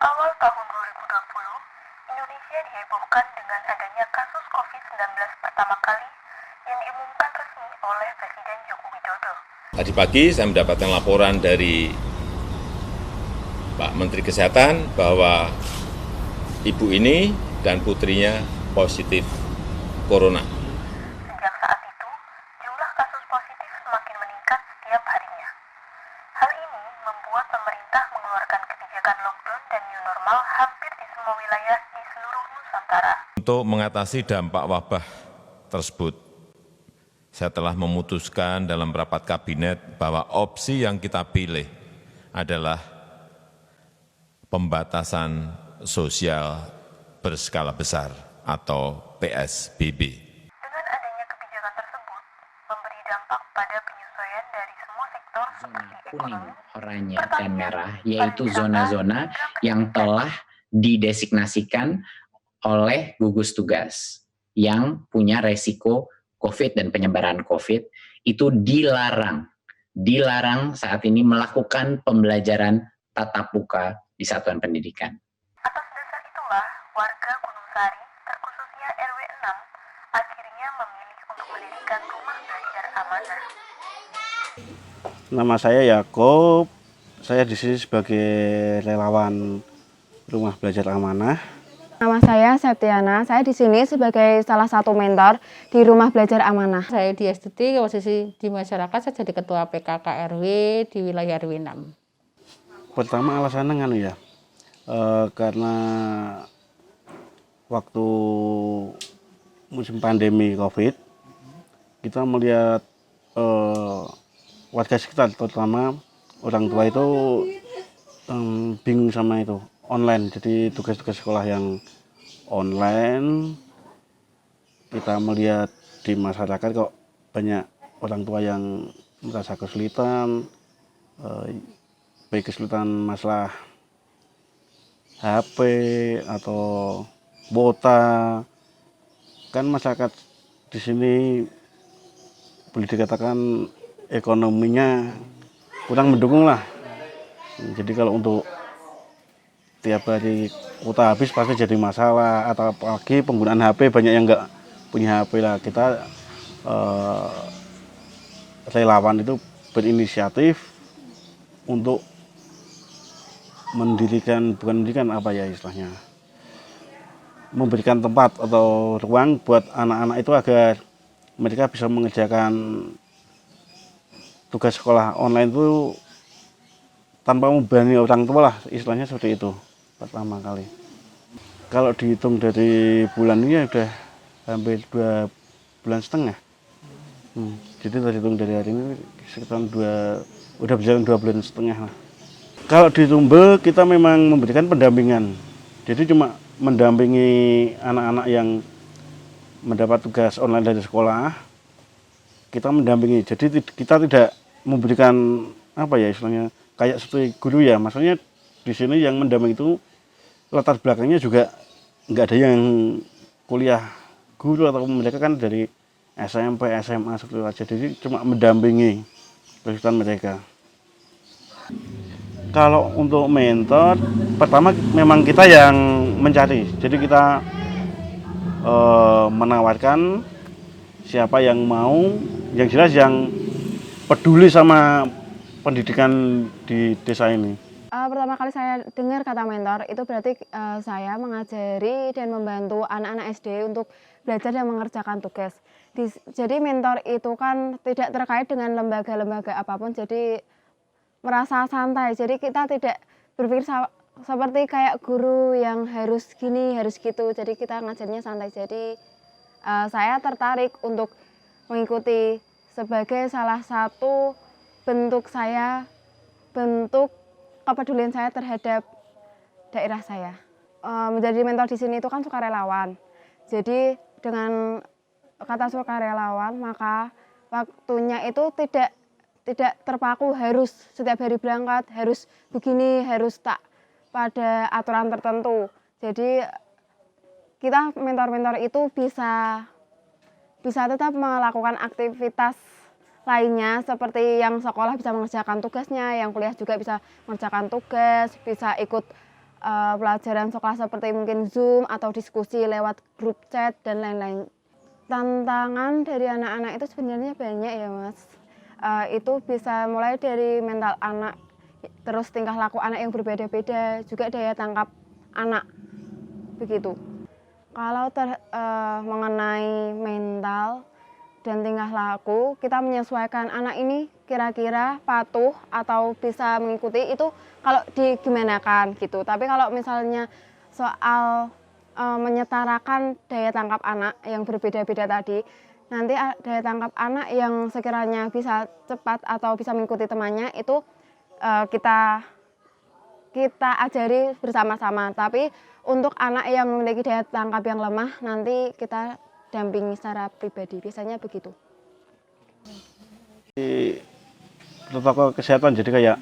Awal tahun 2020, Indonesia dihebohkan dengan adanya kasus COVID-19 pertama kali yang diumumkan resmi oleh Presiden Joko Widodo. Tadi pagi saya mendapatkan laporan dari Pak Menteri Kesehatan bahwa ibu ini dan putrinya positif corona. Sejak saat itu, jumlah kasus positif semakin meningkat setiap harinya. Hal ini membuat pemerintah mengeluarkan kebijakan lockdown dan new normal hampir di semua wilayah di seluruh Nusantara. Untuk mengatasi dampak wabah tersebut, saya telah memutuskan dalam rapat kabinet bahwa opsi yang kita pilih adalah pembatasan sosial berskala besar atau PSBB. Dengan adanya kebijakan tersebut, memberi dampak pada penyesuaian dari semua sektor seperti Kuning, ekonomi, oranye, dan merah, yaitu zona-zona yang telah didesignasikan oleh gugus tugas yang punya resiko COVID dan penyebaran COVID itu dilarang saat ini melakukan pembelajaran tatap muka di satuan pendidikan. Atas dasar itulah, warga Gunung Sari, terkhususnya RW 6, akhirnya memilih untuk mendirikan rumah belajar amanah. Nama saya Yakob, saya di sini sebagai relawan rumah belajar amanah. Nama saya Septiana, saya di sini sebagai salah satu mentor di Rumah Belajar Amanah. Saya di SDT, posisi di masyarakat, saya jadi ketua PKK RW di wilayah RW 6. Pertama alasannya karena waktu musim pandemi COVID, kita melihat warga sekitar, terutama orang tua itu bingung sama itu online. Jadi tugas-tugas sekolah yang online, kita melihat di masyarakat kok banyak orang tua yang merasa kesulitan, baik kesulitan masalah HP atau kuota. Kan masyarakat di sini boleh dikatakan ekonominya kurang mendukung lah. Jadi kalau untuk tiap hari kuota habis pasti jadi masalah, atau apalagi penggunaan HP, banyak yang nggak punya HP lah. Kita relawan itu berinisiatif untuk memberikan tempat atau ruang buat anak-anak itu agar mereka bisa mengerjakan tugas sekolah online itu tanpa membebani orang tua lah, istilahnya seperti itu pertama kali. Kalau dihitung dari bulan ini ya udah hampir 2,5 bulan. Jadi terhitung dari hari ini sekitar udah berjalan 2,5 bulan lah. Kalau di Tumbel kita memang memberikan pendampingan, jadi cuma mendampingi anak-anak yang mendapat tugas online dari sekolah, kita mendampingi. Jadi kita tidak memberikan istilahnya kayak seperti guru ya. Maksudnya di sini yang mendampingi itu latar belakangnya juga nggak ada yang kuliah guru, atau mereka kan dari SMP, SMA seperti itu aja. Jadi cuma mendampingi kesulitan mereka. Kalau untuk mentor, pertama memang kita yang mencari. Jadi kita menawarkan siapa yang mau, yang jelas yang peduli sama pendidikan di desa ini. Pertama kali saya dengar kata mentor, itu berarti saya mengajari dan membantu anak-anak SD untuk belajar dan mengerjakan tugas. Jadi mentor itu kan tidak terkait dengan lembaga-lembaga apapun, jadi merasa santai. Jadi kita tidak berpikir seperti kayak guru yang harus gini, harus gitu. Jadi kita ngajarnya santai. Jadi saya tertarik untuk mengikuti sebagai salah satu bentuk kepedulian saya terhadap daerah saya. Menjadi mentor di sini itu kan sukarelawan. Jadi dengan kata sukarelawan, maka waktunya itu tidak terpaku harus setiap hari berangkat, harus begini, harus tak pada aturan tertentu. Jadi kita mentor-mentor itu bisa tetap melakukan aktivitas lainnya, seperti yang sekolah bisa mengerjakan tugasnya, yang kuliah juga bisa mengerjakan tugas, bisa ikut pelajaran sekolah seperti mungkin Zoom atau diskusi lewat grup chat dan lain-lain. Tantangan dari anak-anak itu sebenarnya banyak ya Mas. Itu bisa mulai dari mental anak, terus tingkah laku anak yang berbeda-beda, juga daya tangkap anak, begitu. Kalau mengenai mental dan tingkah laku, kita menyesuaikan anak ini kira-kira patuh atau bisa mengikuti itu kalau digimanakan gitu. Tapi kalau misalnya soal menyetarakan daya tangkap anak yang berbeda-beda tadi, nanti daya tangkap anak yang sekiranya bisa cepat atau bisa mengikuti temannya itu kita ajari bersama-sama. Tapi untuk anak yang memiliki daya tangkap yang lemah, nanti kita dampingi secara pribadi, biasanya begitu. Protokol kesehatan jadi kayak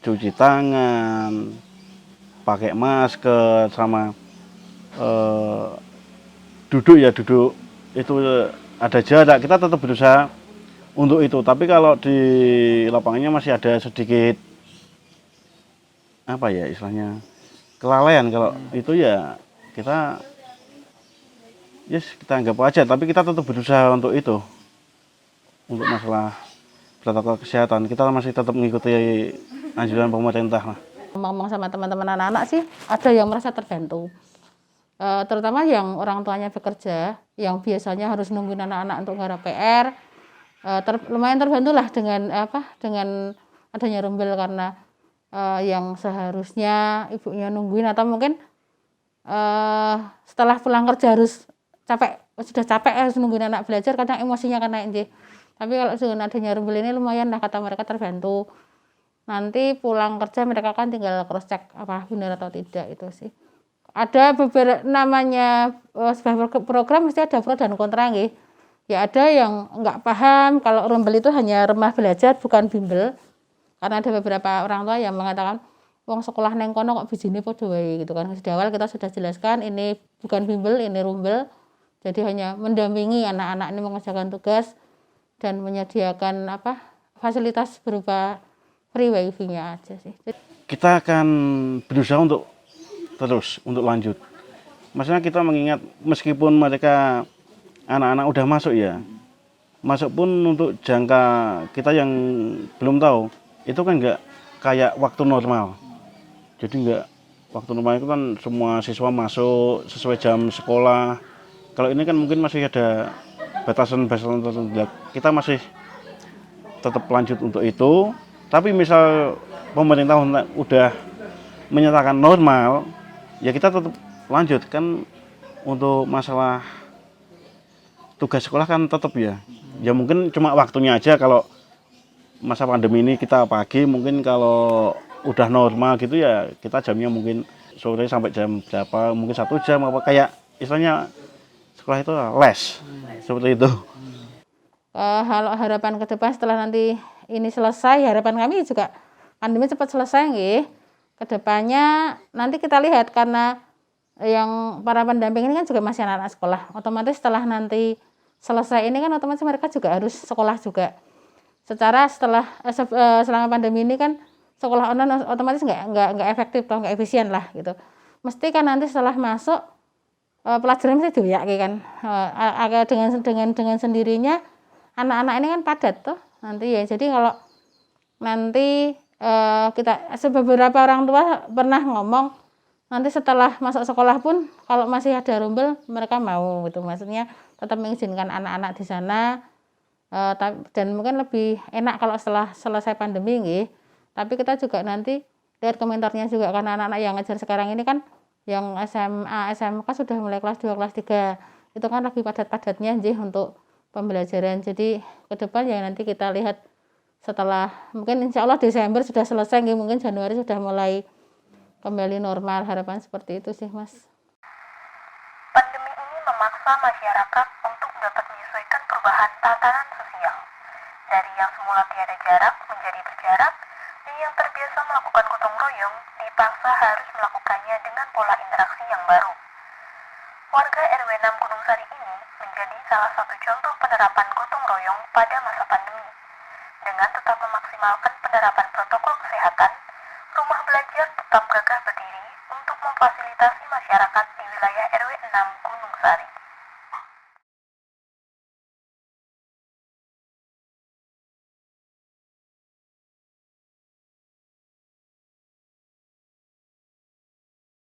cuci tangan, pakai masker, sama duduk itu ada jarak. Kita tetap berusaha untuk itu. Tapi kalau di lapangannya masih ada sedikit apa ya istilahnya kelalaian. Kalau itu ya kita kita anggap aja, tapi kita tetap berusaha untuk itu. Untuk masalah protokol kesehatan, kita masih tetap mengikuti anjuran pemerintah lah. Ngomong sama teman-teman anak-anak sih, ada yang merasa terbantu. Terutama yang orang tuanya bekerja, yang biasanya harus nungguin anak-anak untuk ngarep PR, lumayan terbantu lah dengan adanya Rumbel, karena yang seharusnya ibunya nungguin atau mungkin setelah pulang kerja sudah capek harus nungguin anak belajar, kadang emosinya kan naik. Tapi kalau dengan adanya Rumbel ini lumayan lah, kata mereka terbantu. Nanti pulang kerja mereka kan tinggal cross check apa benar atau tidak, itu sih. Ada beberapa namanya sebuah program mesti ada pro dan kontra nggih. Ya ada yang nggak paham kalau Rumbel itu hanya rumah belajar bukan bimbel. Karena ada beberapa orang tua yang mengatakan wong sekolah neng kono kok bijine padha wae gitu kan. Di awal kita sudah jelaskan ini bukan bimbel, ini Rumbel. Jadi hanya mendampingi anak-anak ini mengerjakan tugas dan menyediakan fasilitas berupa free wifi-nya aja sih. Kita akan berusaha untuk lanjut. Maksudnya kita mengingat meskipun mereka anak-anak udah masuk pun untuk jangka kita yang belum tahu, itu kan nggak kayak waktu normal. Jadi nggak waktu normal itu kan semua siswa masuk sesuai jam sekolah. Kalau ini kan mungkin masih ada batasan-batasan tertentu. Kita masih tetap lanjut untuk itu. Tapi misal pemerintah udah menyatakan normal, ya kita tetap lanjut kan. Untuk masalah tugas sekolah kan tetap ya mungkin cuma waktunya aja. Kalau masa pandemi ini kita pagi, mungkin kalau udah normal gitu ya kita jamnya mungkin sore sampai jam berapa, mungkin 1 jam apa kayak istilahnya sekolah itu les seperti itu. Kalau harapan ke depan setelah nanti ini selesai, harapan kami juga pandemi cepat selesai nggih. Kedepannya nanti kita lihat, karena yang para pendamping ini kan juga masih anak-anak sekolah. Otomatis setelah nanti selesai ini kan otomatis mereka juga harus sekolah juga. Selama pandemi ini kan sekolah online otomatis nggak efektif atau nggak efisien lah gitu. Mesti kan nanti setelah masuk pelajaran mesti dioyak kan. Dengan sendirinya anak-anak ini kan padat tuh nanti ya. Jadi kalau nanti beberapa orang tua pernah ngomong nanti setelah masuk sekolah pun kalau masih ada Rumbel mereka mau gitu, maksudnya tetap mengizinkan anak-anak di sana, dan mungkin lebih enak kalau setelah selesai pandemi nggih. Tapi kita juga nanti lihat komentarnya juga, karena anak-anak yang ngajar sekarang ini kan yang SMA, SMK sudah mulai kelas 2, kelas 3. Itu kan lagi padat-padatnya nggih untuk pembelajaran. Jadi ke depan ya nanti kita lihat setelah mungkin insya Allah Desember sudah selesai nggih, mungkin Januari sudah mulai kembali normal. Harapan seperti itu sih Mas. Pandemi ini memaksa masyarakat untuk dapat menyesuaikan perubahan tatanan sosial. Dari yang semula tiada jarak menjadi berjarak, dan yang terbiasa melakukan gotong royong dipaksa harus melakukannya dengan pola interaksi yang baru. Warga RW 6 Gunung Sari ini menjadi salah satu contoh penerapan gotong royong pada masa pandemi. Dengan tetap memaksimalkan penerapan protokol kesehatan, rumah belajar tetap tetap gagah berdiri untuk memfasilitasi masyarakat di wilayah RW 6 Gunung Sari.